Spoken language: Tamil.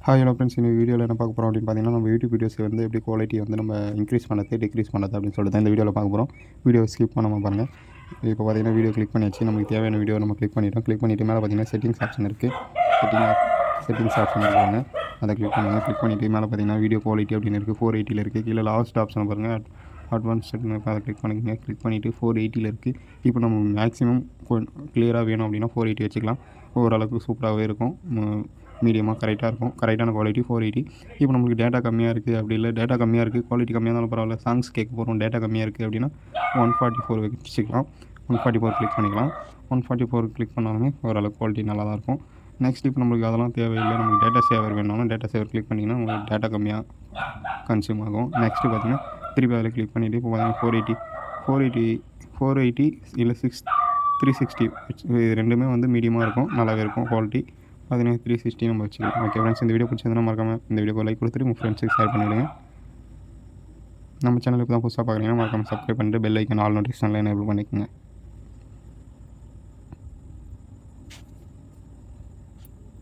ஹலோ ஃப்ரெண்ட்ஸ், இந்த வீடியோவில் என்ன பார்க்க போகிறோம் அப்படின்னு பார்த்தீங்கன்னா, நம்ம யூடியூப் வீடியோஸ் வந்து எப்படி குவாலிட்டி வந்து நம்ம இன்க்ரீஸ் பண்ணது டிக்ரீஸ் பண்ணது அப்படின்னு சொல்லிட்டு தான் இந்த வீடியோவில் பார்க்க போகிறோம். வீடியோ ஸ்கிப் பண்ணாமல் பாருங்கள். இப்போ பார்த்தீங்கன்னா வீடியோ கிளிக் பண்ணியாச்சு. நமக்கு தேவையான வீடியோ நம்ம கிளிக் பண்ணிவிட்டோம். கிளிக் பண்ணிவிட்டு மேலே பார்த்தீங்கன்னா செட்டிங்ஸ் ஆப்ஷன் இருக்குது. செட்டிங்ஸ் ஆப்ஷன் இருக்குங்க, அதை கிளிக் பண்ணுங்கள். கிளிக் பண்ணிவிட்டு மேலே பார்த்தீங்கன்னா வீடியோ குவாலிட்டி அப்படின்னு இருக்குது. 480 இருக்குது. கீழே லாஸ்ட் ஆப்ஷன் பாருங்கள், அட்வான்ஸ் செட்டிங் இருக்குது, அதை கிளிக் பண்ணிக்கங்க. கிளிக் பண்ணிவிட்டு 480 இருக்குது. இப்போ நம்ம மேக்ஸிமம் கிளியராக வேணும் அப்படின்னா 480 வச்சுக்கலாம். ஓரளவுக்கு சூப்பராகவே இருக்கும். மீடியமாக கரெக்டாக இருக்கும். கரெக்டான குவாலிட்டி 480. இப்போ நம்மளுக்கு டேட்டா கம்மியாக இருக்குது, அப்படி இல்லை டேட்டா கம்மியாக இருக்குது, குவாலிட்டி கம்மியாக இருந்தாலும் பரவாயில்ல, சாங்ஸ் கேட்க போகிறோம், டேட்டா கம்மியாக இருக்குது அப்படின்னா 144 வச்சுக்கலாம். 144 கிளிக் பண்ணிக்கலாம். 144 கிளிக் பண்ணாலுமே ஓரளவுக்கு குவாலிட்டி நல்லா தான் இருக்கும். நெக்ஸ்ட் இப்போ நம்மளுக்கு அதெல்லாம் தேவையில்லை, நமக்கு டேட்டா சேவர் வேணும்னா டேட்டா சேவர் கிளிக் பண்ணிங்கன்னா உங்களுக்கு டேட்டா கம்மியாக கன்சியூம் ஆகும். நெக்ஸ்ட்டு பார்த்தீங்கன்னா திருப்பி அதில் கிளிக் பண்ணிவிட்டு இப்போ பார்த்தீங்கன்னா 480 இல்லை 360 இது ரெண்டுமே வந்து மீடியமாக இருக்கும், நல்லாவே இருக்கும் குவாலிட்டி. 360 நம்ம வச்சுக்கலாம். ஓகே ஃப்ரெண்ட்ஸ், இந்த வீடியோ பிடிச்சிருந்தா மறக்காமல் இந்த வீடியோக்கு லைக் கொடுத்துட்டு உங்கள் ஃப்ரெண்ட்ஸுக்கு ஷேர் பண்ணிவிடுங்க. நம்ம சேனலுக்கு தான் புதுசாக பார்க்குறீங்கன்னா மறக்காமல் சப்ஸ்கிரைப் பண்ணிட்டு பெல் ஐக்கன் ஆல் நோட்டிஃபிகேஷனில் எனேபிள் பண்ணிக்கோங்க.